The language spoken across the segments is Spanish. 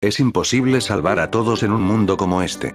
Es imposible salvar a todos en un mundo como este.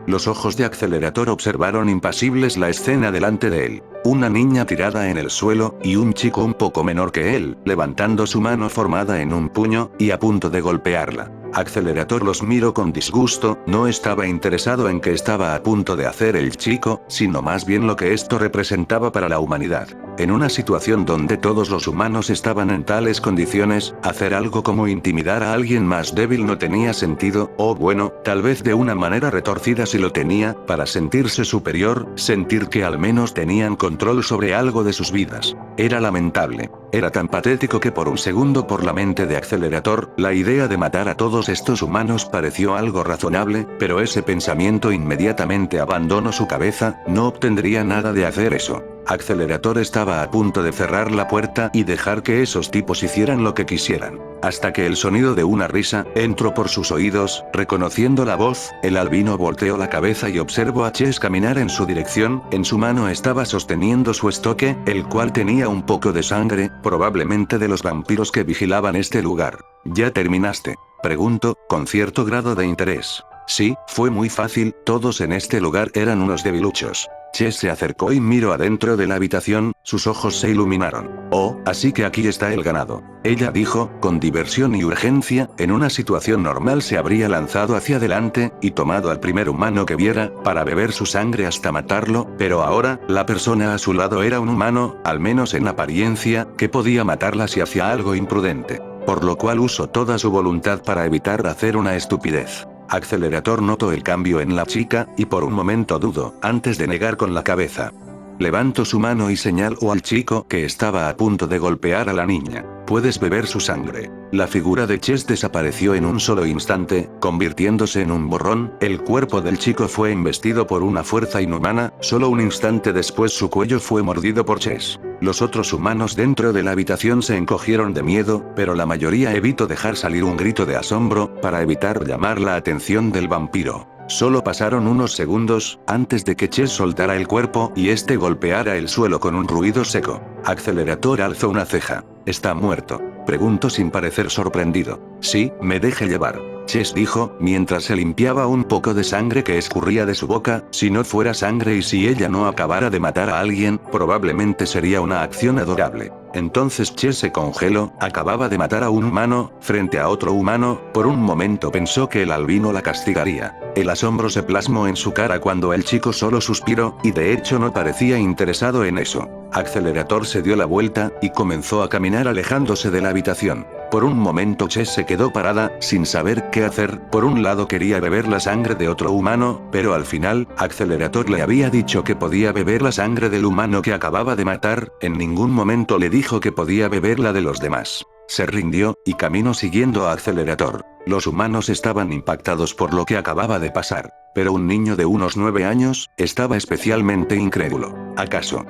Los ojos de Accelerator observaron impasibles la escena delante de él. Una niña tirada en el suelo, y un chico un poco menor que él, levantando su mano formada en un puño, y a punto de golpearla. Accelerator los miró con disgusto, no estaba interesado en qué estaba a punto de hacer el chico, sino más bien lo que esto representaba para la humanidad. En una situación donde todos los humanos estaban en tales condiciones, hacer algo como intimidar a alguien más débil no tenía sentido, o bueno, tal vez de una manera retorcida sí lo tenía, para sentirse superior, sentir que al menos tenían control sobre algo de sus vidas. Era lamentable. Era tan patético que por un segundo por la mente de Accelerator, la idea de matar a todos estos humanos pareció algo razonable, pero ese pensamiento inmediatamente abandonó su cabeza, no obtendría nada de hacer eso. Accelerator estaba a punto de cerrar la puerta y dejar que esos tipos hicieran lo que quisieran. Hasta que el sonido de una risa entró por sus oídos, reconociendo la voz, el albino volteó la cabeza y observó a Chess caminar en su dirección, en su mano estaba sosteniendo su estoque, el cual tenía un poco de sangre, probablemente de los vampiros que vigilaban este lugar. ¿Ya terminaste?, preguntó, con cierto grado de interés. Sí, fue muy fácil, todos en este lugar eran unos debiluchos. Chess se acercó y miró adentro de la habitación, sus ojos se iluminaron. Oh, así que aquí está el ganado. Ella dijo, con diversión y urgencia, en una situación normal se habría lanzado hacia adelante, y tomado al primer humano que viera, para beber su sangre hasta matarlo, pero ahora, la persona a su lado era un humano, al menos en apariencia, que podía matarla si hacía algo imprudente. Por lo cual usó toda su voluntad para evitar hacer una estupidez. Accelerator notó el cambio en la chica, y por un momento dudó, antes de negar con la cabeza. Levantó su mano y señaló al chico que estaba a punto de golpear a la niña. Puedes beber su sangre. La figura de Chess desapareció en un solo instante, convirtiéndose en un borrón, el cuerpo del chico fue embestido por una fuerza inhumana, solo un instante después su cuello fue mordido por Chess. Los otros humanos dentro de la habitación se encogieron de miedo, pero la mayoría evitó dejar salir un grito de asombro, para evitar llamar la atención del vampiro. Solo pasaron unos segundos, antes de que Chess soltara el cuerpo y este golpeara el suelo con un ruido seco. Accelerator alzó una ceja. ¿Está muerto?, preguntó sin parecer sorprendido. Sí, me deje llevar. Chess dijo, mientras se limpiaba un poco de sangre que escurría de su boca, si no fuera sangre y si ella no acabara de matar a alguien, probablemente sería una acción adorable. Entonces Chess se congeló, acababa de matar a un humano, frente a otro humano, por un momento pensó que el albino la castigaría. El asombro se plasmó en su cara cuando el chico solo suspiró, y de hecho no parecía interesado en eso. Accelerator se dio la vuelta, y comenzó a caminar alejándose de la habitación. Por un momento Chess se quedó parada, sin saber qué hacer, por un lado quería beber la sangre de otro humano, pero al final, Accelerator le había dicho que podía beber la sangre del humano que acababa de matar, en ningún momento le dijo que podía beber la de los demás. Se rindió, y caminó siguiendo a Accelerator. Los humanos estaban impactados por lo que acababa de pasar, pero un niño de unos 9 años, estaba especialmente incrédulo. ¿Acaso?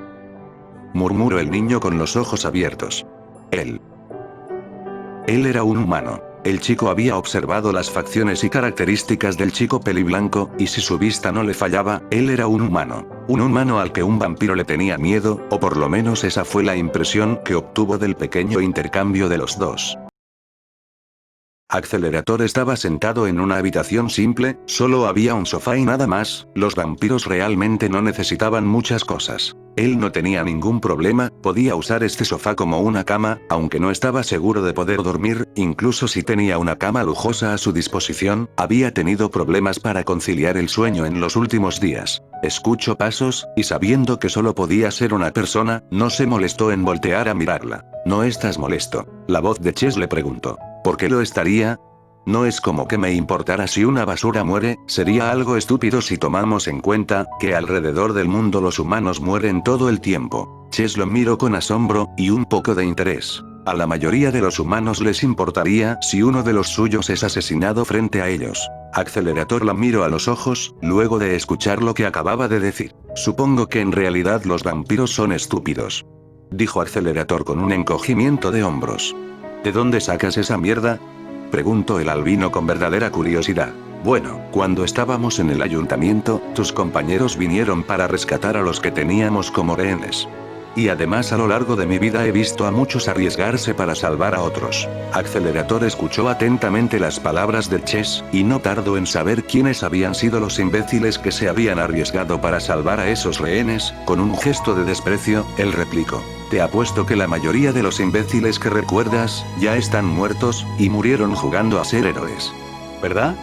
Murmuró el niño con los ojos abiertos. Él era un humano. El chico había observado las facciones y características del chico peliblanco, y si su vista no le fallaba, él era un humano. Un humano al que un vampiro le tenía miedo, o por lo menos esa fue la impresión que obtuvo del pequeño intercambio de los dos. Accelerator estaba sentado en una habitación simple, solo había un sofá y nada más, los vampiros realmente no necesitaban muchas cosas. Él no tenía ningún problema, podía usar este sofá como una cama, aunque no estaba seguro de poder dormir, incluso si tenía una cama lujosa a su disposición, había tenido problemas para conciliar el sueño en los últimos días. Escuchó pasos, y sabiendo que solo podía ser una persona, no se molestó en voltear a mirarla. ¿No estás molesto?, la voz de Chess le preguntó. ¿Por qué lo estaría? No es como que me importara si una basura muere, sería algo estúpido si tomamos en cuenta que alrededor del mundo los humanos mueren todo el tiempo. Chess lo miró con asombro, y un poco de interés. A la mayoría de los humanos les importaría si uno de los suyos es asesinado frente a ellos. Accelerator la miró a los ojos, luego de escuchar lo que acababa de decir. Supongo que en realidad los vampiros son estúpidos, dijo Accelerator con un encogimiento de hombros. ¿De dónde sacas esa mierda?, preguntó el albino con verdadera curiosidad. Bueno, cuando estábamos en el ayuntamiento, tus compañeros vinieron para rescatar a los que teníamos como rehenes. Y además a lo largo de mi vida he visto a muchos arriesgarse para salvar a otros. Accelerator escuchó atentamente las palabras de Chess, y no tardó en saber quiénes habían sido los imbéciles que se habían arriesgado para salvar a esos rehenes. Con un gesto de desprecio, él replicó: te apuesto que la mayoría de los imbéciles que recuerdas, ya están muertos, y murieron jugando a ser héroes. ¿Verdad?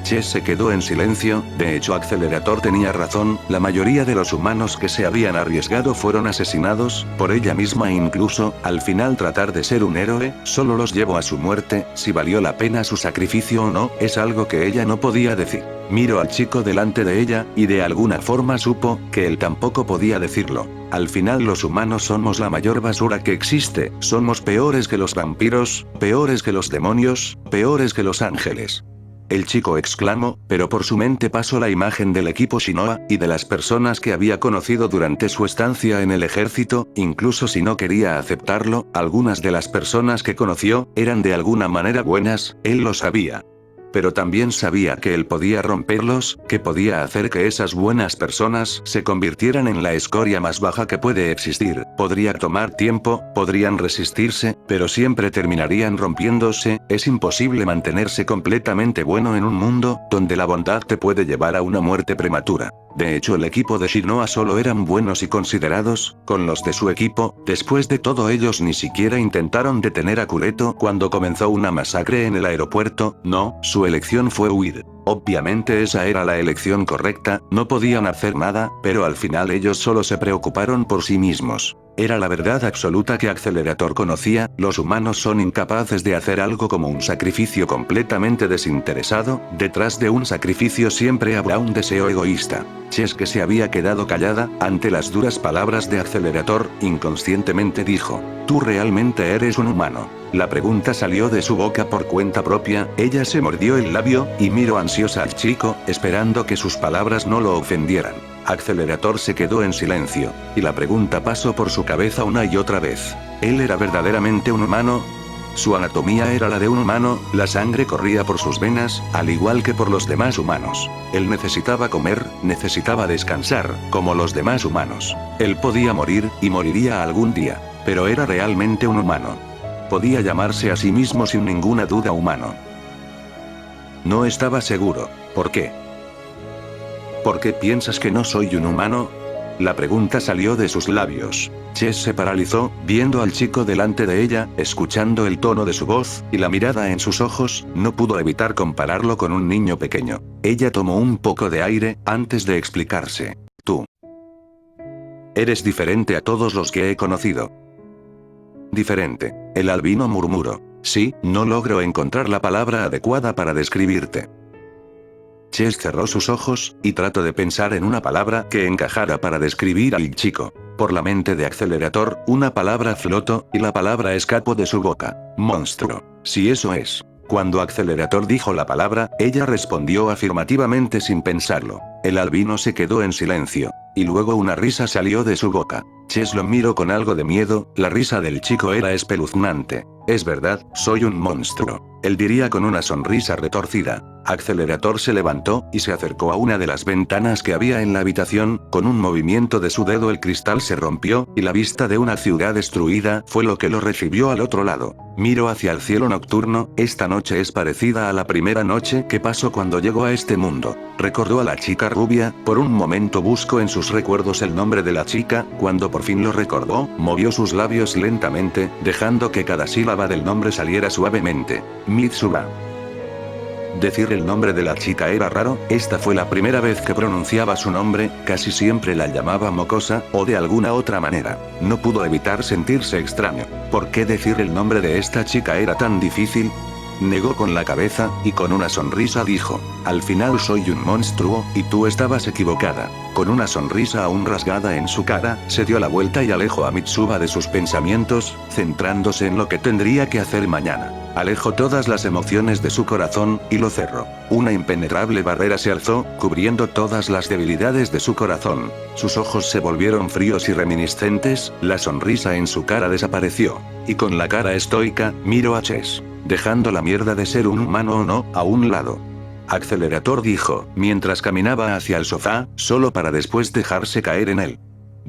Chess se quedó en silencio. De hecho, Accelerator tenía razón, la mayoría de los humanos que se habían arriesgado fueron asesinados, por ella misma e incluso, al final tratar de ser un héroe, solo los llevó a su muerte. Si valió la pena su sacrificio o no, es algo que ella no podía decir. Miró al chico delante de ella, y de alguna forma supo, que él tampoco podía decirlo. Al final los humanos somos la mayor basura que existe, somos peores que los vampiros, peores que los demonios, peores que los ángeles. El chico exclamó, pero por su mente pasó la imagen del equipo Shinoa, y de las personas que había conocido durante su estancia en el ejército. Incluso si no quería aceptarlo, algunas de las personas que conoció, eran de alguna manera buenas, él lo sabía. Pero también sabía que él podía romperlos, que podía hacer que esas buenas personas se convirtieran en la escoria más baja que puede existir. Podría tomar tiempo, podrían resistirse, pero siempre terminarían rompiéndose. Es imposible mantenerse completamente bueno en un mundo donde la bondad te puede llevar a una muerte prematura. De hecho, el equipo de Shinoa solo eran buenos y considerados, con los de su equipo. Después de todo, ellos ni siquiera intentaron detener a Kureto cuando comenzó una masacre en el aeropuerto. No, su elección fue huir. Obviamente esa era la elección correcta, no podían hacer nada, pero al final ellos solo se preocuparon por sí mismos. Era la verdad absoluta que Accelerator conocía, los humanos son incapaces de hacer algo como un sacrificio completamente desinteresado. Detrás de un sacrificio siempre habrá un deseo egoísta. Chess, que se había quedado callada, ante las duras palabras de Accelerator, inconscientemente dijo: ¿tú realmente eres un humano? La pregunta salió de su boca por cuenta propia. Ella se mordió el labio, y miró ansiosa al chico, esperando que sus palabras no lo ofendieran. Accelerator se quedó en silencio, y la pregunta pasó por su cabeza una y otra vez. ¿Él era verdaderamente un humano? Su anatomía era la de un humano, la sangre corría por sus venas, al igual que por los demás humanos. Él necesitaba comer, necesitaba descansar, como los demás humanos. Él podía morir, y moriría algún día. Pero era realmente un humano. Podía llamarse a sí mismo sin ninguna duda humano. No estaba seguro. ¿Por qué? ¿Por qué piensas que no soy un humano? La pregunta salió de sus labios. Chess se paralizó, viendo al chico delante de ella, escuchando el tono de su voz, y la mirada en sus ojos. No pudo evitar compararlo con un niño pequeño. Ella tomó un poco de aire, antes de explicarse. Tú eres diferente a todos los que he conocido. Diferente. El albino murmuró. Sí, no logro encontrar la palabra adecuada para describirte. Chess cerró sus ojos, y trató de pensar en una palabra que encajara para describir al chico. Por la mente de Accelerator, una palabra flotó, y la palabra escapó de su boca. Monstruo. Si eso es. Cuando Accelerator dijo la palabra, ella respondió afirmativamente sin pensarlo. El albino se quedó en silencio, y luego una risa salió de su boca. Chess lo miró con algo de miedo. La risa del chico era espeluznante. Es verdad, soy un monstruo. Él diría con una sonrisa retorcida. Accelerator se levantó, y se acercó a una de las ventanas que había en la habitación. Con un movimiento de su dedo el cristal se rompió, y la vista de una ciudad destruida fue lo que lo recibió al otro lado. Miró hacia el cielo nocturno. Esta noche es parecida a la primera noche que pasó cuando llegó a este mundo. Recordó a la chica rubia. Por un momento buscó en sus recuerdos el nombre de la chica. Cuando por fin lo recordó, movió sus labios lentamente, dejando que cada sílaba del nombre saliera suavemente. Mitsuba. Decir el nombre de la chica era raro. Esta fue la primera vez que pronunciaba su nombre. Casi siempre la llamaba mocosa, o de alguna otra manera. No pudo evitar sentirse extraño. ¿Por qué decir el nombre de esta chica era tan difícil? Negó con la cabeza, y con una sonrisa dijo: al final soy un monstruo, y tú estabas equivocada. Con una sonrisa aún rasgada en su cara, se dio la vuelta y alejó a Mitsuba de sus pensamientos, centrándose en lo que tendría que hacer mañana. Alejó todas las emociones de su corazón, y lo cerró. Una impenetrable barrera se alzó, cubriendo todas las debilidades de su corazón. Sus ojos se volvieron fríos y reminiscentes, la sonrisa en su cara desapareció. Y con la cara estoica, miró a Chess, dejando la mierda de ser un humano o no, a un lado. Accelerator dijo, mientras caminaba hacia el sofá, solo para después dejarse caer en él.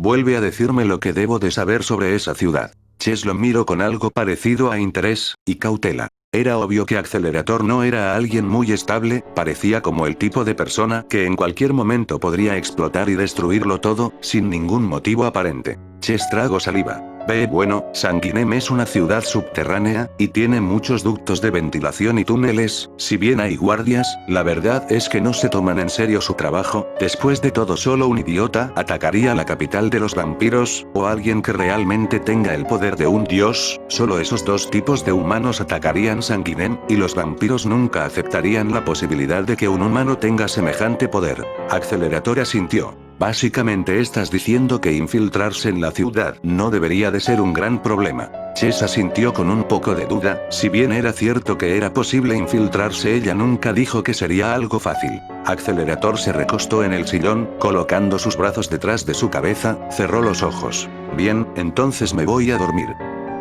Vuelve a decirme lo que debo de saber sobre esa ciudad. Chess lo miró con algo parecido a interés y cautela. Era obvio que Accelerator no era alguien muy estable, parecía como el tipo de persona que en cualquier momento podría explotar y destruirlo todo, sin ningún motivo aparente. Chess tragó saliva. Bueno, Sanguinem es una ciudad subterránea, y tiene muchos ductos de ventilación y túneles, si bien hay guardias, la verdad es que no se toman en serio su trabajo, después de todo solo un idiota atacaría la capital de los vampiros, o alguien que realmente tenga el poder de un dios, solo esos dos tipos de humanos atacarían Sanguinem, y los vampiros nunca aceptarían la posibilidad de que un humano tenga semejante poder. Accelerator asintió. Básicamente estás diciendo que infiltrarse en la ciudad no debería de ser un gran problema. Chess asintió con un poco de duda, si bien era cierto que era posible infiltrarse, ella nunca dijo que sería algo fácil. Accelerator se recostó en el sillón, colocando sus brazos detrás de su cabeza, cerró los ojos. Bien, entonces me voy a dormir.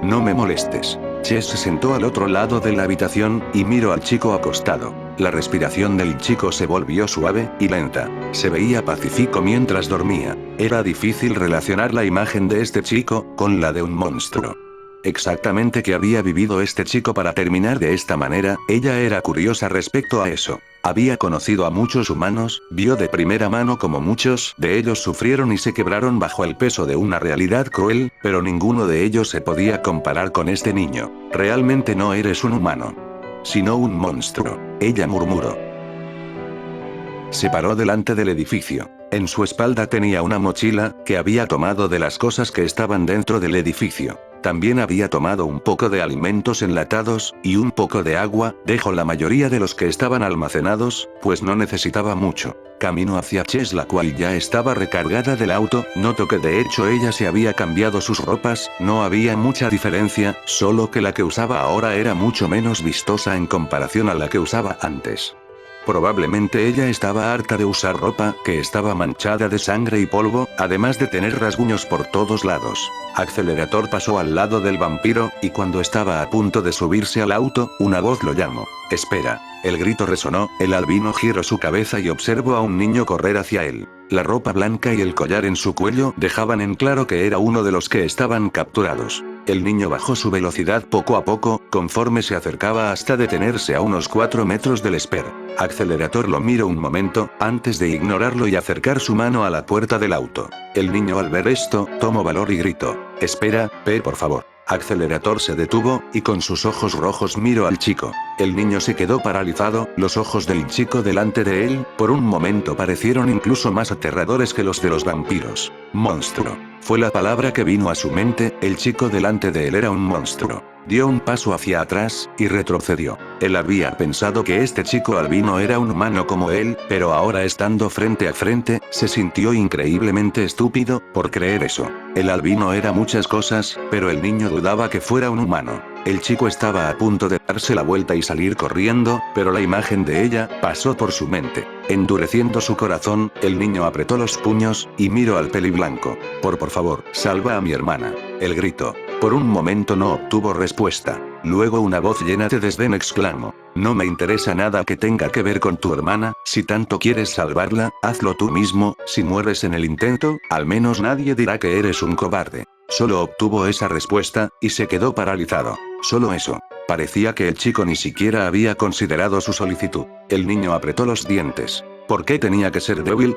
No me molestes. Chess se sentó al otro lado de la habitación, y miró al chico acostado. La respiración del chico se volvió suave y lenta. Se veía pacífico mientras dormía. Era difícil relacionar la imagen de este chico con la de un monstruo. Exactamente qué había vivido este chico para terminar de esta manera, ella era curiosa respecto a eso. Había conocido a muchos humanos, vio de primera mano como muchos de ellos sufrieron y se quebraron bajo el peso de una realidad cruel, pero ninguno de ellos se podía comparar con este niño. Realmente no eres un humano, sino un monstruo, ella murmuró. Se paró delante del edificio. En su espalda tenía una mochila, que había tomado de las cosas que estaban dentro del edificio. También había tomado un poco de alimentos enlatados, y un poco de agua, dejó la mayoría de los que estaban almacenados, pues no necesitaba mucho. Caminó hacia Chess, la cual ya estaba recargada del auto, notó que de hecho ella se había cambiado sus ropas, no había mucha diferencia, solo que la que usaba ahora era mucho menos vistosa en comparación a la que usaba antes. Probablemente ella estaba harta de usar ropa que estaba manchada de sangre y polvo, además de tener rasguños por todos lados. Accelerator pasó al lado del vampiro, y cuando estaba a punto de subirse al auto, una voz lo llamó. Espera. El grito resonó, el albino giró su cabeza y observó a un niño correr hacia él. La ropa blanca y el collar en su cuello dejaban en claro que era uno de los que estaban capturados. El niño bajó su velocidad poco a poco, conforme se acercaba hasta detenerse a unos 4 metros del Esper. Accelerator lo miró un momento, antes de ignorarlo y acercar su mano a la puerta del auto. El niño al ver esto, tomó valor y gritó. Espera, por favor. Accelerator se detuvo, y con sus ojos rojos miró al chico. El niño se quedó paralizado, los ojos del chico delante de él, por un momento parecieron incluso más aterradores que los de los vampiros. Monstruo. Fue la palabra que vino a su mente, el chico delante de él era un monstruo. Dio un paso hacia atrás, y retrocedió. Él había pensado que este chico albino era un humano como él, pero ahora estando frente a frente, se sintió increíblemente estúpido, por creer eso. El albino era muchas cosas, pero el niño dudaba que fuera un humano. El chico estaba a punto de darse la vuelta y salir corriendo, pero la imagen de ella pasó por su mente. Endureciendo su corazón, el niño apretó los puños, y miró al peliblanco. Por favor, salva a mi hermana. Él gritó. Por un momento no obtuvo respuesta. Luego una voz llena de desdén exclamó. No me interesa nada que tenga que ver con tu hermana, si tanto quieres salvarla, hazlo tú mismo, si mueres en el intento, al menos nadie dirá que eres un cobarde. Solo obtuvo esa respuesta, y se quedó paralizado. Solo eso. Parecía que el chico ni siquiera había considerado su solicitud. El niño apretó los dientes. ¿Por qué tenía que ser débil?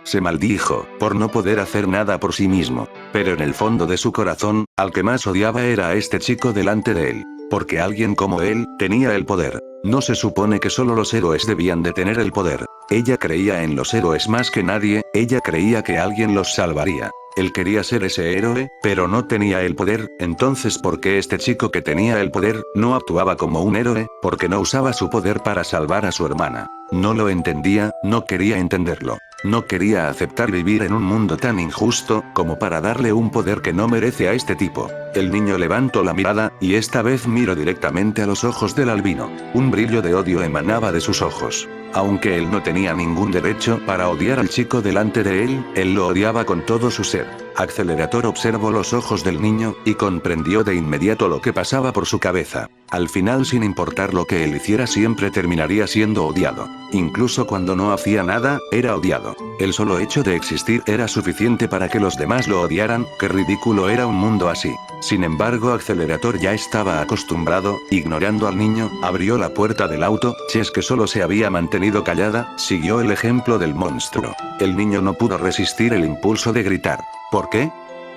Se maldijo, por no poder hacer nada por sí mismo. Pero en el fondo de su corazón, al que más odiaba era a este chico delante de él. Porque alguien como él, tenía el poder. No se supone que solo los héroes debían de tener el poder. Ella creía en los héroes más que nadie, ella creía que alguien los salvaría. Él quería ser ese héroe, pero no tenía el poder, entonces ¿por qué este chico que tenía el poder, no actuaba como un héroe? Porque no usaba su poder para salvar a su hermana. No lo entendía, no quería entenderlo. No quería aceptar vivir en un mundo tan injusto, como para darle un poder que no merece a este tipo. El niño levantó la mirada, y esta vez miró directamente a los ojos del albino. Un brillo de odio emanaba de sus ojos. Aunque él no tenía ningún derecho para odiar al chico delante de él, él lo odiaba con todo su ser. Accelerator observó los ojos del niño, y comprendió de inmediato lo que pasaba por su cabeza. Al final, sin importar lo que él hiciera, siempre terminaría siendo odiado. Incluso cuando no hacía nada, era odiado. El solo hecho de existir era suficiente para que los demás lo odiaran. Qué ridículo era un mundo así. Sin embargo, Accelerator ya estaba acostumbrado. Ignorando al niño, abrió la puerta del auto. Chess, que solo se había mantenido callada, siguió el ejemplo del monstruo. El niño no pudo resistir el impulso de gritar. ¿Por qué?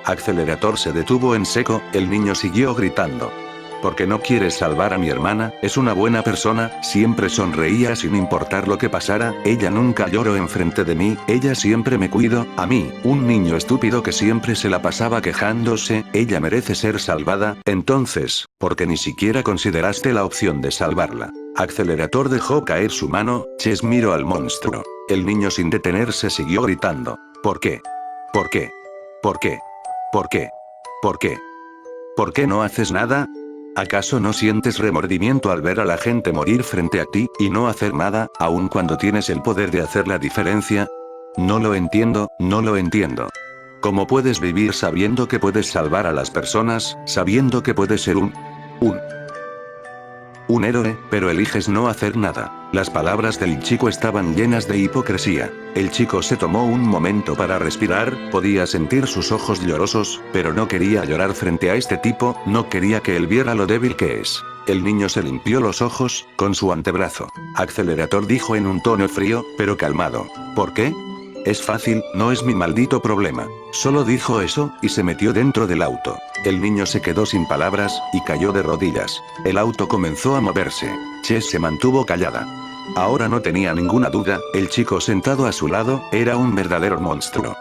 Accelerator se detuvo en seco. El niño siguió gritando. Porque no quieres salvar a mi hermana, es una buena persona, siempre sonreía sin importar lo que pasara, ella nunca lloró enfrente de mí, ella siempre me cuidó, a mí, un niño estúpido que siempre se la pasaba quejándose, ella merece ser salvada, entonces, ¿por qué ni siquiera consideraste la opción de salvarla? Accelerator dejó caer su mano. Chess miró al monstruo. El niño sin detenerse siguió gritando. ¿Por qué? ¿Por qué? ¿Por qué? ¿Por qué? ¿Por qué? ¿Por qué no haces nada? ¿Acaso no sientes remordimiento al ver a la gente morir frente a ti, y no hacer nada, aun cuando tienes el poder de hacer la diferencia? No lo entiendo, no lo entiendo. ¿Cómo puedes vivir sabiendo que puedes salvar a las personas, sabiendo que puedes ser un héroe, pero eliges no hacer nada? Las palabras del chico estaban llenas de hipocresía. El chico se tomó un momento para respirar, podía sentir sus ojos llorosos, pero no quería llorar frente a este tipo, no quería que él viera lo débil que es. El niño se limpió los ojos, con su antebrazo. Accelerator dijo en un tono frío, pero calmado. ¿Por qué? Es fácil, no es mi maldito problema. Solo dijo eso, y se metió dentro del auto. El niño se quedó sin palabras, y cayó de rodillas. El auto comenzó a moverse. Chess se mantuvo callada. Ahora no tenía ninguna duda, el chico sentado a su lado, era un verdadero monstruo.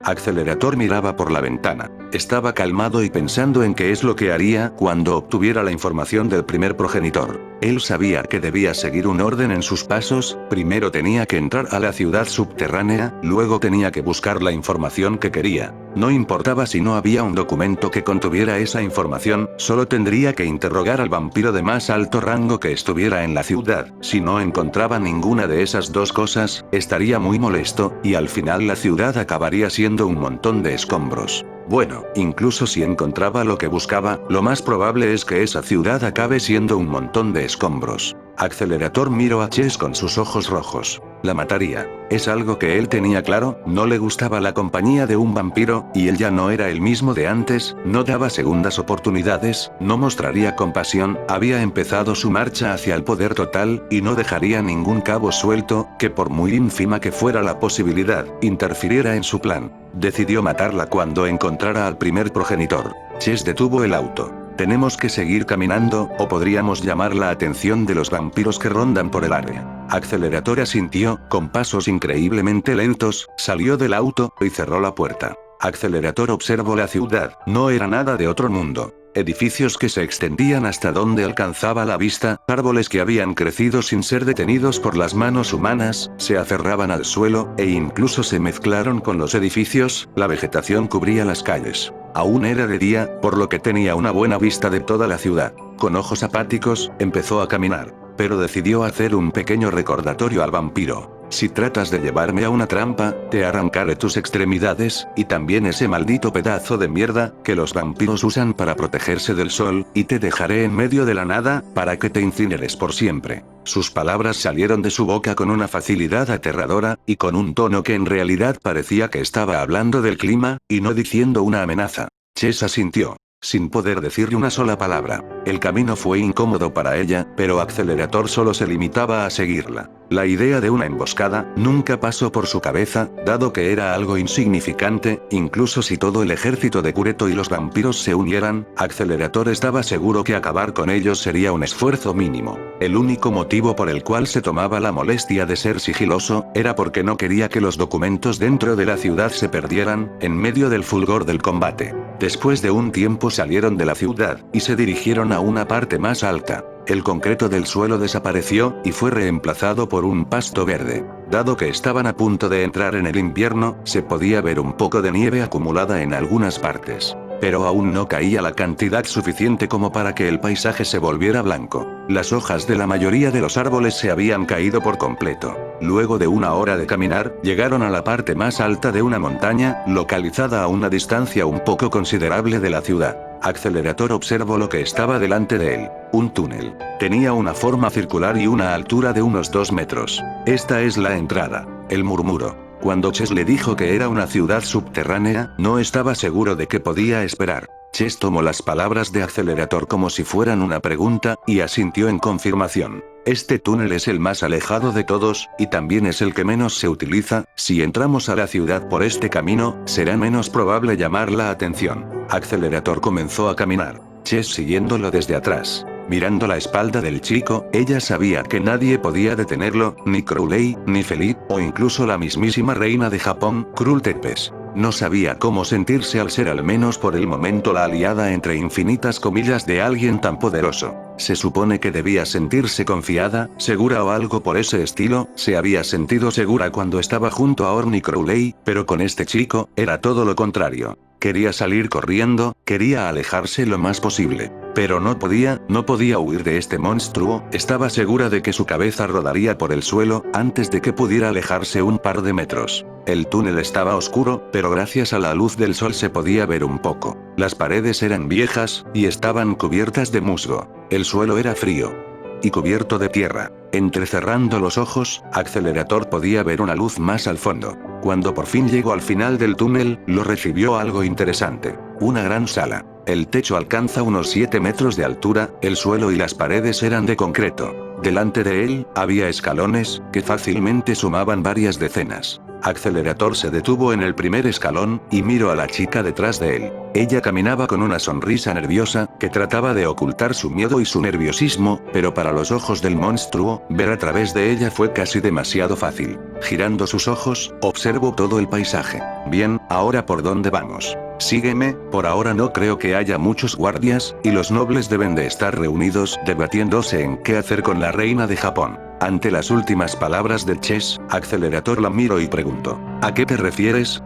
Accelerator miraba por la ventana. Estaba calmado y pensando en qué es lo que haría cuando obtuviera la información del primer progenitor. Él sabía que debía seguir un orden en sus pasos, primero tenía que entrar a la ciudad subterránea, luego tenía que buscar la información que quería. No importaba si no había un documento que contuviera esa información, solo tendría que interrogar al vampiro de más alto rango que estuviera en la ciudad. Si no encontraba ninguna de esas dos cosas, estaría muy molesto, y al final la ciudad acabaría siendo un montón de escombros. Bueno, incluso si encontraba lo que buscaba, lo más probable es que esa ciudad acabe siendo un montón de escombros. Accelerator miró a Chess con sus ojos rojos. La mataría. Es algo que él tenía claro, no le gustaba la compañía de un vampiro, y él ya no era el mismo de antes, no daba segundas oportunidades, no mostraría compasión, había empezado su marcha hacia el poder total, y no dejaría ningún cabo suelto, que por muy ínfima que fuera la posibilidad, interfiriera en su plan. Decidió matarla cuando encontrara al primer progenitor. Chess detuvo el auto. Tenemos que seguir caminando, o podríamos llamar la atención de los vampiros que rondan por el área. Accelerator asintió, con pasos increíblemente lentos, salió del auto, y cerró la puerta. Accelerator observó la ciudad, no era nada de otro mundo. Edificios que se extendían hasta donde alcanzaba la vista, árboles que habían crecido sin ser detenidos por las manos humanas, se aferraban al suelo, e incluso se mezclaron con los edificios, la vegetación cubría las calles. Aún era de día, por lo que tenía una buena vista de toda la ciudad. Con ojos apáticos, empezó a caminar. Pero decidió hacer un pequeño recordatorio al vampiro. Si tratas de llevarme a una trampa, te arrancaré tus extremidades, y también ese maldito pedazo de mierda, que los vampiros usan para protegerse del sol, y te dejaré en medio de la nada, para que te incineres por siempre. Sus palabras salieron de su boca con una facilidad aterradora, y con un tono que en realidad parecía que estaba hablando del clima, y no diciendo una amenaza. Chess asintió. Sin poder decirle una sola palabra. El camino fue incómodo para ella, pero Accelerator solo se limitaba a seguirla. La idea de una emboscada nunca pasó por su cabeza, dado que era algo insignificante, incluso si todo el ejército de Cureto y los vampiros se unieran, Accelerator estaba seguro que acabar con ellos sería un esfuerzo mínimo. El único motivo por el cual se tomaba la molestia de ser sigiloso, era porque no quería que los documentos dentro de la ciudad se perdieran, en medio del fulgor del combate. Después de un tiempo salieron de la ciudad, y se dirigieron a una parte más alta. El concreto del suelo desapareció, y fue reemplazado por un pasto verde. Dado que estaban a punto de entrar en el invierno, se podía ver un poco de nieve acumulada en algunas partes. pero aún no caía la cantidad suficiente como para que el paisaje se volviera blanco. Las hojas de la mayoría de los árboles se habían caído por completo. Luego de una hora de caminar, llegaron a la parte más alta de una montaña, localizada a una distancia un poco considerable de la ciudad. Accelerator observó lo que estaba delante de él. Un túnel. Tenía una forma circular y una altura de unos 2 metros. Esta es la entrada. Él murmuró. Cuando Chess le dijo que era una ciudad subterránea, no estaba seguro de qué podía esperar. Chess tomó las palabras de Accelerator como si fueran una pregunta, y asintió en confirmación. Este túnel es el más alejado de todos, y también es el que menos se utiliza. Si entramos a la ciudad por este camino, será menos probable llamar la atención. Accelerator comenzó a caminar. Chess siguiéndolo desde atrás. Mirando la espalda del chico, ella sabía que nadie podía detenerlo, ni Crowley, ni Felipe, o incluso la mismísima reina de Japón, Krul Tepes. No sabía cómo sentirse al ser al menos por el momento la aliada entre infinitas comillas de alguien tan poderoso. Se supone que debía sentirse confiada, segura o algo por ese estilo. Se había sentido segura cuando estaba junto a Orny Crowley, pero con este chico, era todo lo contrario. Quería salir corriendo, quería alejarse lo más posible. Pero no podía huir de este monstruo. Estaba segura de que su cabeza rodaría por el suelo, antes de que pudiera alejarse un par de metros. El túnel estaba oscuro, pero gracias a la luz del sol se podía ver un poco. Las paredes eran viejas, y estaban cubiertas de musgo. El suelo era frío. Y cubierto de tierra. Entrecerrando los ojos, Accelerator podía ver una luz más al fondo. Cuando por fin llegó al final del túnel, lo recibió algo interesante. Una gran sala. El techo alcanza unos 7 metros de altura, el suelo y las paredes eran de concreto. Delante de él, había escalones, que fácilmente sumaban varias decenas. Accelerator se detuvo en el primer escalón, y miró a la chica detrás de él. Ella caminaba con una sonrisa nerviosa, que trataba de ocultar su miedo y su nerviosismo, pero para los ojos del monstruo, ver a través de ella fue casi demasiado fácil. Girando sus ojos, observó todo el paisaje. Bien, ahora ¿por dónde vamos? Sígueme. Por ahora no creo que haya muchos guardias, y los nobles deben de estar reunidos debatiéndose en qué hacer con la reina de Japón. Ante las últimas palabras de Chess, Accelerator la miró y preguntó: ¿A qué te refieres?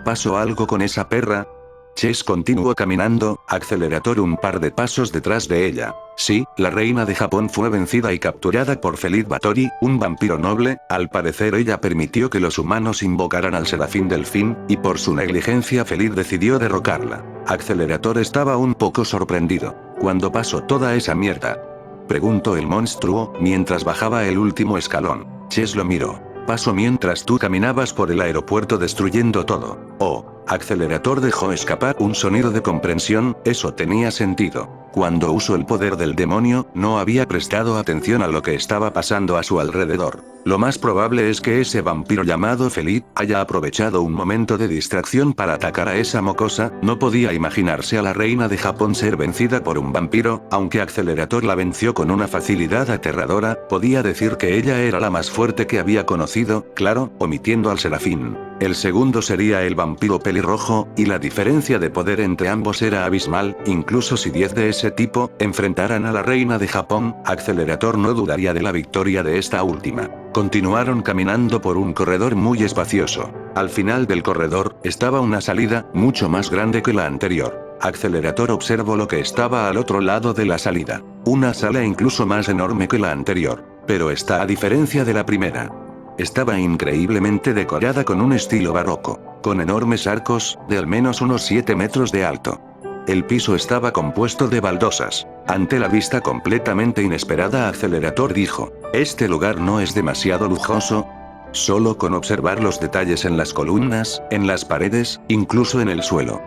¿Pasó algo con esa perra? Chess continuó caminando, Accelerator un par de pasos detrás de ella. Sí, la reina de Japón fue vencida y capturada por Felipe Bathory, un vampiro noble. Al parecer ella permitió que los humanos invocaran al Serafín Delfín, y por su negligencia Felipe decidió derrocarla. Accelerator estaba un poco sorprendido. ¿Cuándo pasó toda esa mierda?, preguntó el monstruo, mientras bajaba el último escalón. Chess lo miró. Pasó mientras tú caminabas por el aeropuerto destruyendo todo. Oh. Accelerator dejó escapar un sonido de comprensión. Eso tenía sentido. Cuando usó el poder del demonio, no había prestado atención a lo que estaba pasando a su alrededor. Lo más probable es que ese vampiro llamado Felipe haya aprovechado un momento de distracción para atacar a esa mocosa. No podía imaginarse a la reina de Japón ser vencida por un vampiro. Aunque Accelerator la venció con una facilidad aterradora, podía decir que ella era la más fuerte que había conocido, claro, omitiendo al Serafín. El segundo sería el vampiro pelirrojo, y la diferencia de poder entre ambos era abismal. Incluso si 10 de ese tipo enfrentaran a la reina de Japón, Accelerator no dudaría de la victoria de esta última. Continuaron caminando por un corredor muy espacioso. Al final del corredor, estaba una salida, mucho más grande que la anterior. Accelerator observó lo que estaba al otro lado de la salida. Una sala incluso más enorme que la anterior. Pero esta, a diferencia de la primera, estaba increíblemente decorada con un estilo barroco, con enormes arcos, de al menos unos 7 metros de alto. El piso estaba compuesto de baldosas. Ante la vista completamente inesperada, Accelerator dijo: «¿Este lugar no es demasiado lujoso?». Solo con observar los detalles en las columnas, en las paredes, incluso en el suelo,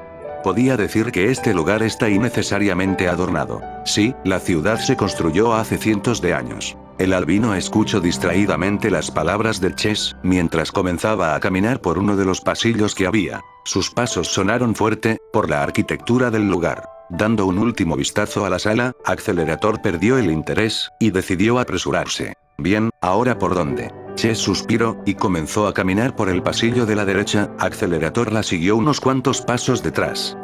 podía decir que este lugar está innecesariamente adornado. Sí, la ciudad se construyó hace cientos de años. El albino escuchó distraídamente las palabras de Chess, mientras comenzaba a caminar por uno de los pasillos que había. Sus pasos sonaron fuerte, por la arquitectura del lugar. Dando un último vistazo a la sala, Accelerator perdió el interés, y decidió apresurarse. Bien, ¿ahora por dónde? Chess suspiró, y comenzó a caminar por el pasillo de la derecha. Accelerator la siguió unos cuantos pasos detrás.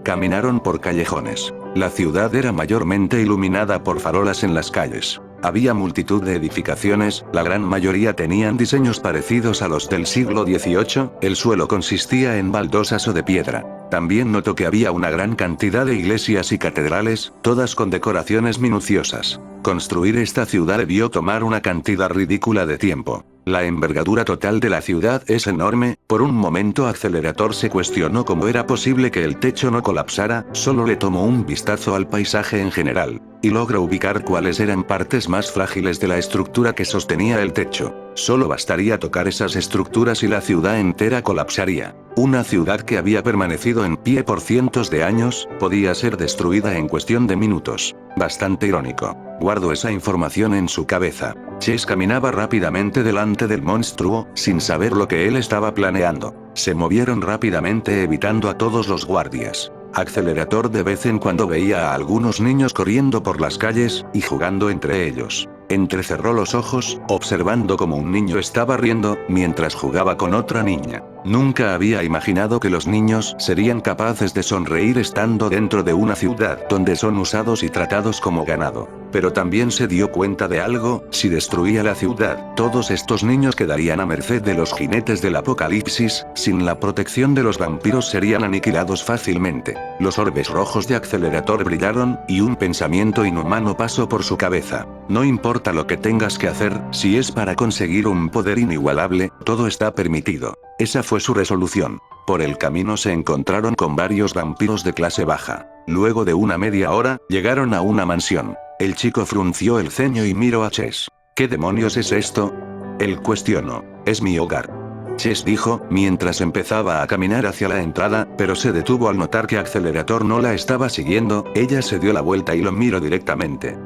Caminaron por callejones. La ciudad era mayormente iluminada por farolas en las calles. Había multitud de edificaciones, la gran mayoría tenían diseños parecidos a los del siglo XVIII, el suelo consistía en baldosas o de piedra. También notó que había una gran cantidad de iglesias y catedrales, todas con decoraciones minuciosas. Construir esta ciudad debió tomar una cantidad ridícula de tiempo. La envergadura total de la ciudad es enorme. Por un momento Accelerator se cuestionó cómo era posible que el techo no colapsara, solo le tomó un vistazo al paisaje en general, y logró ubicar cuáles eran partes más frágiles de la estructura que sostenía el techo. Solo bastaría tocar esas estructuras y la ciudad entera colapsaría. Una ciudad que había permanecido en pie por cientos de años, podía ser destruida en cuestión de minutos. Bastante irónico. Guardó esa información en su cabeza. Chase caminaba rápidamente delante del monstruo, sin saber lo que él estaba planeando. Se movieron rápidamente evitando a todos los guardias. Accelerator de vez en cuando veía a algunos niños corriendo por las calles, y jugando entre ellos. Entrecerró los ojos, observando cómo un niño estaba riendo, mientras jugaba con otra niña. Nunca había imaginado que los niños serían capaces de sonreír estando dentro de una ciudad donde son usados y tratados como ganado. Pero también se dio cuenta de algo: si destruía la ciudad, todos estos niños quedarían a merced de los jinetes del apocalipsis, sin la protección de los vampiros serían aniquilados fácilmente. Los orbes rojos de Accelerator brillaron, y un pensamiento inhumano pasó por su cabeza. No importa lo que tengas que hacer, si es para conseguir un poder inigualable, todo está permitido. Esa fue su resolución. Por el camino se encontraron con varios vampiros de clase baja. Luego de una media hora, llegaron a una mansión. El chico frunció el ceño y miró a Chess. ¿Qué demonios es esto? Él cuestionó. Es mi hogar. Chess dijo, mientras empezaba a caminar hacia la entrada, pero se detuvo al notar que Accelerator no la estaba siguiendo. Ella se dio la vuelta y lo miró directamente.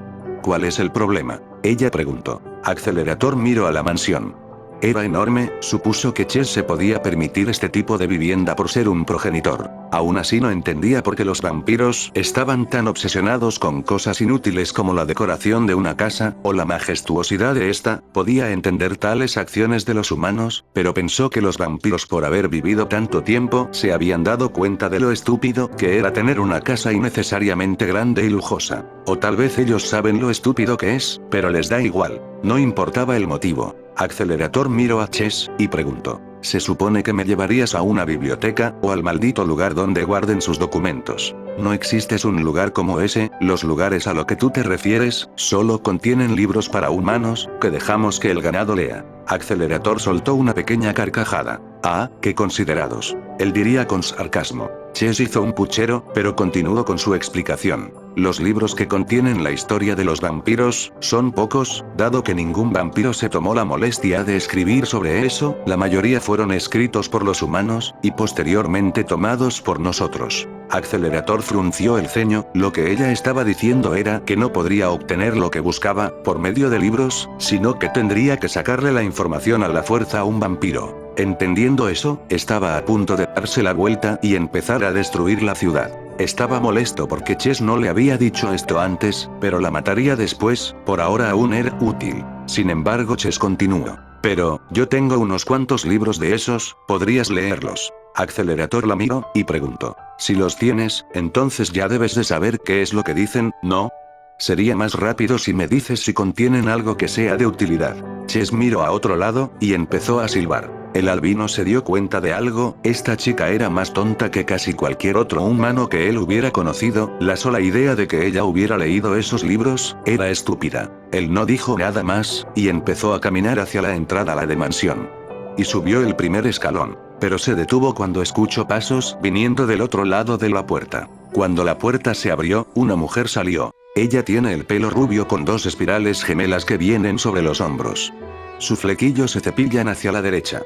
¿Cuál es el problema? Ella preguntó. Accelerator miró a la mansión. Era enorme, supuso que Chess se podía permitir este tipo de vivienda por ser un progenitor. Aún así no entendía por qué los vampiros estaban tan obsesionados con cosas inútiles como la decoración de una casa, o la majestuosidad de esta. Podía entender tales acciones de los humanos, pero pensó que los vampiros, por haber vivido tanto tiempo, se habían dado cuenta de lo estúpido que era tener una casa innecesariamente grande y lujosa. O tal vez ellos saben lo estúpido que es, pero les da igual. No importaba el motivo. Accelerator miró a Chess, y preguntó. Se supone que me llevarías a una biblioteca, o al maldito lugar donde guarden sus documentos. No existe un lugar como ese. Los lugares a lo que tú te refieres, solo contienen libros para humanos, que dejamos que el ganado lea. Accelerator soltó una pequeña carcajada. Ah, qué considerados. Él diría con sarcasmo. Chess hizo un puchero, pero continuó con su explicación. Los libros que contienen la historia de los vampiros son pocos, dado que ningún vampiro se tomó la molestia de escribir sobre eso. La mayoría fueron escritos por los humanos, y posteriormente tomados por nosotros. Accelerator frunció el ceño. Lo que ella estaba diciendo era que no podría obtener lo que buscaba por medio de libros, sino que tendría que sacarle la información a la fuerza a un vampiro. Entendiendo eso, estaba a punto de darse la vuelta y empezar a destruir la ciudad. Estaba molesto porque Chess no le había dicho esto antes, pero la mataría después. Por ahora aún era útil. Sin embargo, Chess continuó. Pero, yo tengo unos cuantos libros de esos, ¿podrías leerlos? Accelerator la miró, y preguntó. Si los tienes, entonces ya debes de saber qué es lo que dicen, ¿no? Sería más rápido si me dices si contienen algo que sea de utilidad. Chess miró a otro lado, y empezó a silbar. El albino se dio cuenta de algo. Esta chica era más tonta que casi cualquier otro humano que él hubiera conocido. La sola idea de que ella hubiera leído esos libros era estúpida. Él no dijo nada más, y empezó a caminar hacia la entrada a la mansión. Y subió el primer escalón. Pero se detuvo cuando escuchó pasos viniendo del otro lado de la puerta. Cuando la puerta se abrió, una mujer salió. Ella tiene el pelo rubio con dos espirales gemelas que vienen sobre los hombros. Sus flequillos se cepillan hacia la derecha.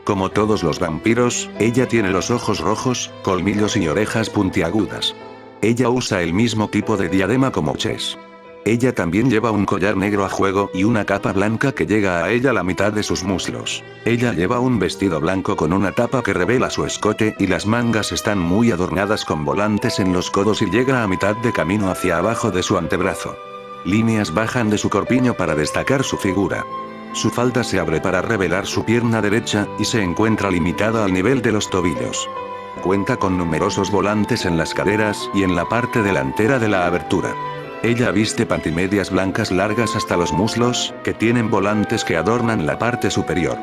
Como todos los vampiros, ella tiene los ojos rojos, colmillos y orejas puntiagudas. Ella usa el mismo tipo de diadema como Chess. Ella también lleva un collar negro a juego y una capa blanca que llega a ella la mitad de sus muslos. Ella lleva un vestido blanco con una tapa que revela su escote y las mangas están muy adornadas con volantes en los codos y llega a mitad de camino hacia abajo de su antebrazo. Líneas bajan de su corpiño para destacar su figura. Su falda se abre para revelar su pierna derecha, y se encuentra limitada al nivel de los tobillos. Cuenta con numerosos volantes en las caderas y en la parte delantera de la abertura. Ella viste pantimedias blancas largas hasta los muslos, que tienen volantes que adornan la parte superior.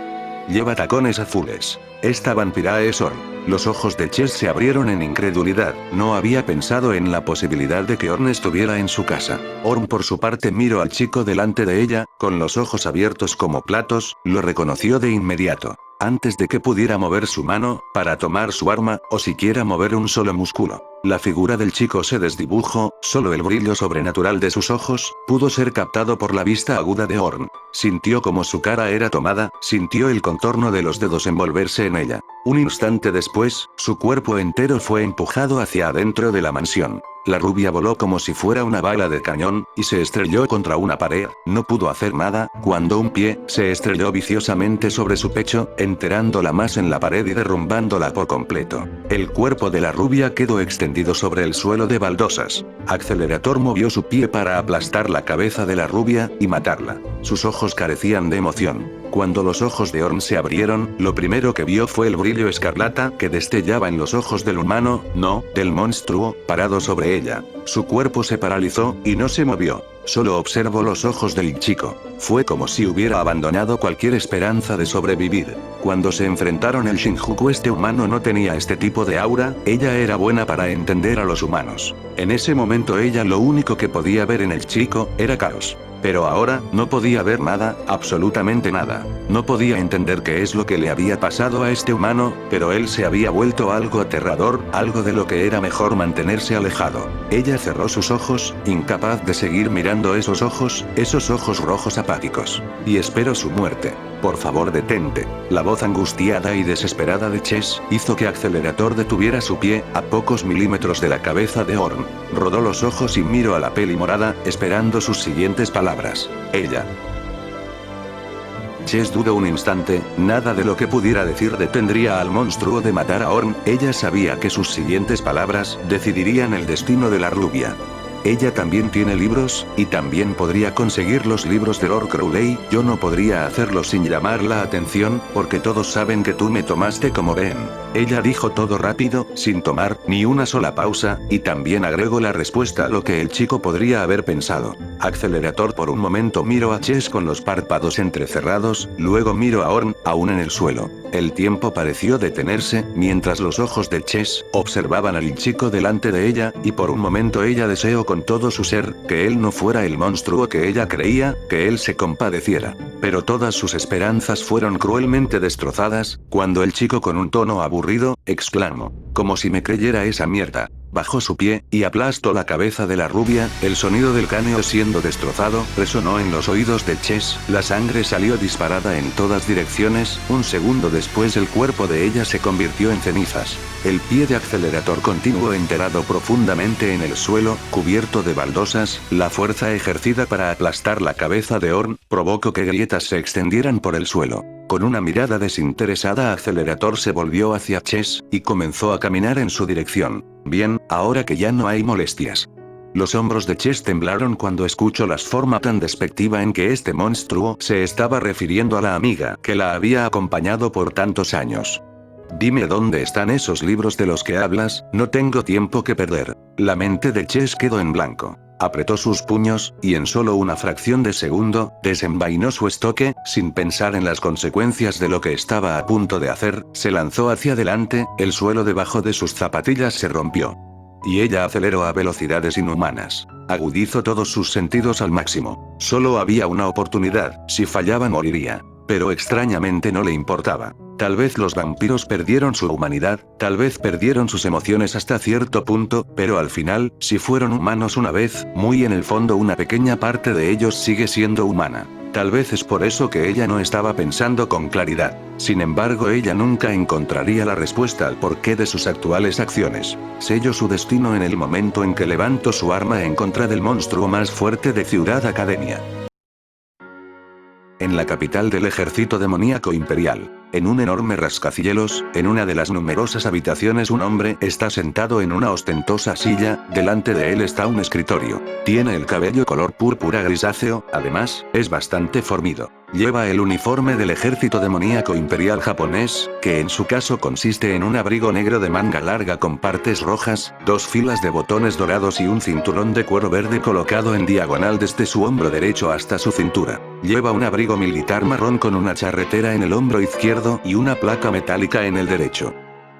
Lleva tacones azules. Esta vampira es Orn. Los ojos de Chess se abrieron en incredulidad. No había pensado en la posibilidad de que Orn estuviera en su casa. Orn por su parte miró al chico delante de ella, con los ojos abiertos como platos, lo reconoció de inmediato. Antes de que pudiera mover su mano, para tomar su arma, o siquiera mover un solo músculo. La figura del chico se desdibujó, solo el brillo sobrenatural de sus ojos, pudo ser captado por la vista aguda de Orn. Sintió como su cara era tomada, sintió el contorno de los dedos envolverse en ella. Un instante después, su cuerpo entero fue empujado hacia adentro de la mansión. La rubia voló como si fuera una bala de cañón, y se estrelló contra una pared, no pudo hacer nada, cuando un pie, se estrelló viciosamente sobre su pecho, enterándola más en la pared y derrumbándola por completo. El cuerpo de la rubia quedó extendido sobre el suelo de baldosas. Accelerator movió su pie para aplastar la cabeza de la rubia, y matarla. Sus ojos carecían de emoción. Cuando los ojos de Orn se abrieron, lo primero que vio fue el brillo escarlata que destellaba en los ojos del humano, no, del monstruo, parado sobre ella. Su cuerpo se paralizó, y no se movió. Solo observó los ojos del chico. Fue como si hubiera abandonado cualquier esperanza de sobrevivir. Cuando se enfrentaron el Shinjuku, este humano no tenía este tipo de aura, ella era buena para entender a los humanos. En ese momento ella lo único que podía ver en el chico, era caos. Pero ahora, no podía ver nada, absolutamente nada. No podía entender qué es lo que le había pasado a este humano, pero él se había vuelto algo aterrador, algo de lo que era mejor mantenerse alejado. Ella cerró sus ojos, incapaz de seguir mirando esos ojos rojos apáticos. Y esperó su muerte. Por favor, detente. La voz angustiada y desesperada de Chess hizo que Accelerator detuviera su pie, a pocos milímetros de la cabeza de Orn. Rodó los ojos y miró a la peli morada, esperando sus siguientes palabras. Ella. Chess dudó un instante, nada de lo que pudiera decir detendría al monstruo de matar a Orn. Ella sabía que sus siguientes palabras decidirían el destino de la rubia. Ella también tiene libros, y también podría conseguir los libros de Lord Crowley. Yo no podría hacerlo sin llamar la atención, porque todos saben que tú me tomaste como ven. Ella dijo todo rápido, sin tomar ni una sola pausa, y también agregó la respuesta a lo que el chico podría haber pensado. Accelerator por un momento miró a Chess con los párpados entrecerrados, luego miró a Orn, aún en el suelo. El tiempo pareció detenerse, mientras los ojos de Chess observaban al chico delante de ella, y por un momento ella deseó con todo su ser, que él no fuera el monstruo que ella creía, que él se compadeciera. Pero todas sus esperanzas fueron cruelmente destrozadas, cuando el chico con un tono aburrido, exclamó: «Como si me creyera esa mierda». Bajó su pie, y aplastó la cabeza de la rubia. El sonido del cráneo siendo destrozado, resonó en los oídos de Chess, la sangre salió disparada en todas direcciones. Un segundo después el cuerpo de ella se convirtió en cenizas. El pie de Accelerator continuó enterrado profundamente en el suelo, cubierto de baldosas. La fuerza ejercida para aplastar la cabeza de Orn, provocó que grietas se extendieran por el suelo. Con una mirada desinteresada, Accelerator se volvió hacia Chess, y comenzó a caminar en su dirección. Bien, ahora que ya no hay molestias. Los hombros de Chess temblaron cuando escuchó la forma tan despectiva en que este monstruo se estaba refiriendo a la amiga que la había acompañado por tantos años. «Dime dónde están esos libros de los que hablas, no tengo tiempo que perder». La mente de Chess quedó en blanco. Apretó sus puños, y en solo una fracción de segundo, desenvainó su estoque, sin pensar en las consecuencias de lo que estaba a punto de hacer, se lanzó hacia adelante. El suelo debajo de sus zapatillas se rompió. Y ella aceleró a velocidades inhumanas. Agudizó todos sus sentidos al máximo. Solo había una oportunidad, si fallaba moriría. Pero extrañamente no le importaba. Tal vez los vampiros perdieron su humanidad, tal vez perdieron sus emociones hasta cierto punto, pero al final, si fueron humanos una vez, muy en el fondo una pequeña parte de ellos sigue siendo humana. Tal vez es por eso que ella no estaba pensando con claridad. Sin embargo, ella nunca encontraría la respuesta al porqué de sus actuales acciones. Selló su destino en el momento en que levantó su arma en contra del monstruo más fuerte de Ciudad Academia. en la capital del ejército demoníaco imperial. En un enorme rascacielos, en una de las numerosas habitaciones un hombre está sentado en una ostentosa silla, delante de él está un escritorio. Tiene el cabello color púrpura grisáceo, además, es bastante fornido. Lleva el uniforme del ejército demoníaco imperial japonés, que en su caso consiste en un abrigo negro de manga larga con partes rojas, 2 filas de botones dorados y un cinturón de cuero verde colocado en diagonal desde su hombro derecho hasta su cintura. Lleva un abrigo militar marrón con una charretera en el hombro izquierdo y una placa metálica en el derecho.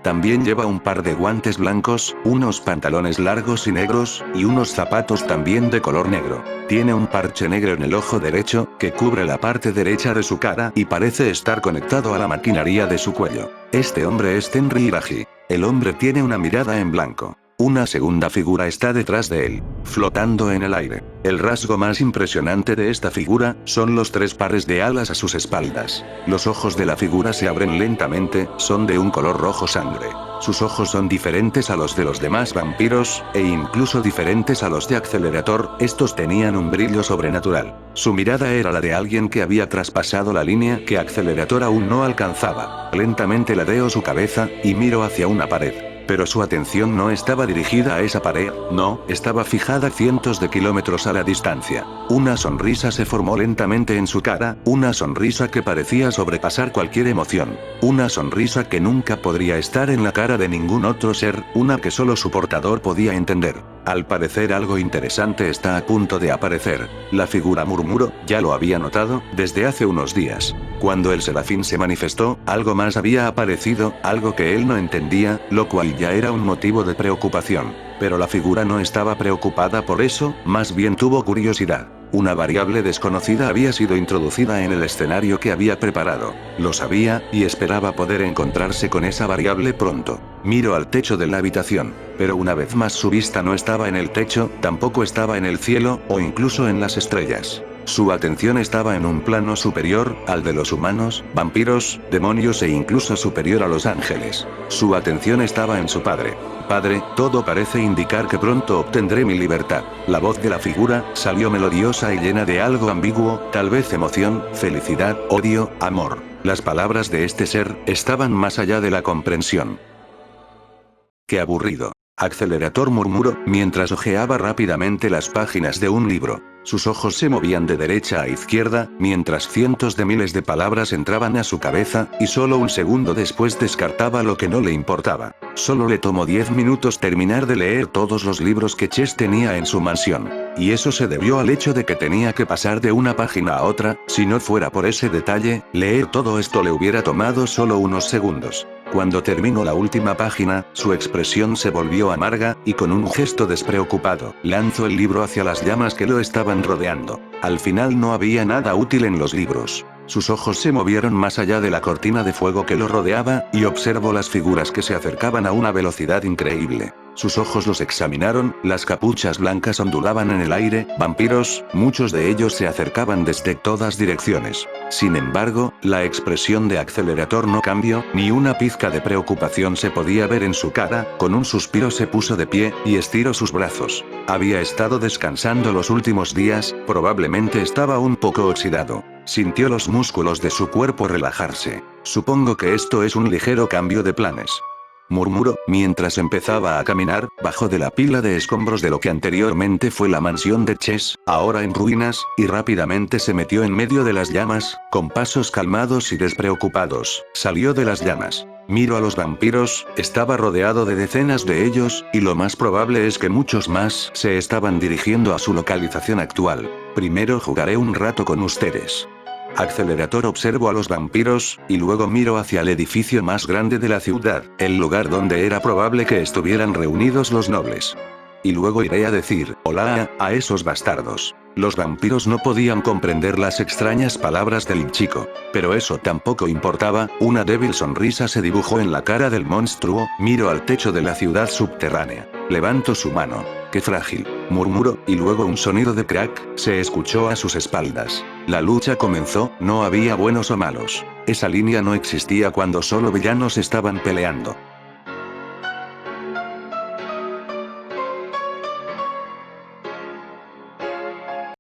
También lleva un par de guantes blancos, unos pantalones largos y negros, y unos zapatos también de color negro. Tiene un parche negro en el ojo derecho, que cubre la parte derecha de su cara y parece estar conectado a la maquinaria de su cuello. Este hombre es Tenri Iraji. El hombre tiene una mirada en blanco. Una segunda figura está detrás de él, flotando en el aire. El rasgo más impresionante de esta figura, son los 3 pares de alas a sus espaldas. Los ojos de la figura se abren lentamente, son de un color rojo sangre. Sus ojos son diferentes a los de los demás vampiros, e incluso diferentes a los de Accelerator, estos tenían un brillo sobrenatural. Su mirada era la de alguien que había traspasado la línea que Accelerator aún no alcanzaba. Lentamente ladeo su cabeza, y miro hacia una pared. Pero su atención no estaba dirigida a esa pared, no, estaba fijada cientos de kilómetros a la distancia. Una sonrisa se formó lentamente en su cara, una sonrisa que parecía sobrepasar cualquier emoción. Una sonrisa que nunca podría estar en la cara de ningún otro ser, una que solo su portador podía entender. Al parecer algo interesante está a punto de aparecer. La figura murmuró, ya lo había notado, desde hace unos días. Cuando el serafín se manifestó, algo más había aparecido, algo que él no entendía, lo cual ya era un motivo de preocupación. Pero la figura no estaba preocupada por eso, más bien tuvo curiosidad. Una variable desconocida había sido introducida en el escenario que había preparado. Lo sabía, y esperaba poder encontrarse con esa variable pronto. Miro al techo de la habitación, pero una vez más su vista no estaba en el techo, tampoco estaba en el cielo, o incluso en las estrellas. Su atención estaba en un plano superior, al de los humanos, vampiros, demonios e incluso superior a los ángeles. Su atención estaba en su padre. Padre, todo parece indicar que pronto obtendré mi libertad. La voz de la figura, salió melodiosa y llena de algo ambiguo, tal vez emoción, felicidad, odio, amor. Las palabras de este ser, estaban más allá de la comprensión. ¡Qué aburrido! Accelerator murmuró, mientras hojeaba rápidamente las páginas de un libro. Sus ojos se movían de derecha a izquierda, mientras cientos de miles de palabras entraban a su cabeza, y solo un segundo después descartaba lo que no le importaba. Solo le tomó 10 minutos terminar de leer todos los libros que Chess tenía en su mansión. Y eso se debió al hecho de que tenía que pasar de una página a otra, si no fuera por ese detalle, leer todo esto le hubiera tomado solo unos segundos. Cuando terminó la última página, su expresión se volvió amarga, y con un gesto despreocupado, lanzó el libro hacia las llamas que lo estaban rodeando. Al final no había nada útil en los libros. Sus ojos se movieron más allá de la cortina de fuego que lo rodeaba, y observó las figuras que se acercaban a una velocidad increíble. Sus ojos los examinaron, las capuchas blancas ondulaban en el aire, vampiros, muchos de ellos se acercaban desde todas direcciones. Sin embargo, la expresión de Accelerator no cambió, ni una pizca de preocupación se podía ver en su cara, con un suspiro se puso de pie, y estiró sus brazos. Había estado descansando los últimos días, probablemente estaba un poco oxidado. Sintió los músculos de su cuerpo relajarse. Supongo que esto es un ligero cambio de planes. Murmuró, mientras empezaba a caminar, bajo de la pila de escombros de lo que anteriormente fue la mansión de Chess, ahora en ruinas, y rápidamente se metió en medio de las llamas, con pasos calmados y despreocupados, salió de las llamas. Miro a los vampiros, estaba rodeado de decenas de ellos, y lo más probable es que muchos más se estaban dirigiendo a su localización actual. Primero jugaré un rato con ustedes. Accelerator observo a los vampiros, y luego miro hacia el edificio más grande de la ciudad, el lugar donde era probable que estuvieran reunidos los nobles. Y luego iré a decir, hola, a esos bastardos. Los vampiros no podían comprender las extrañas palabras del chico. Pero eso tampoco importaba, una débil sonrisa se dibujó en la cara del monstruo, miro al techo de la ciudad subterránea. Levanto su mano. ¡Qué frágil! Murmuró, y luego un sonido de crack, se escuchó a sus espaldas. La lucha comenzó, no había buenos o malos. Esa línea no existía cuando solo villanos estaban peleando.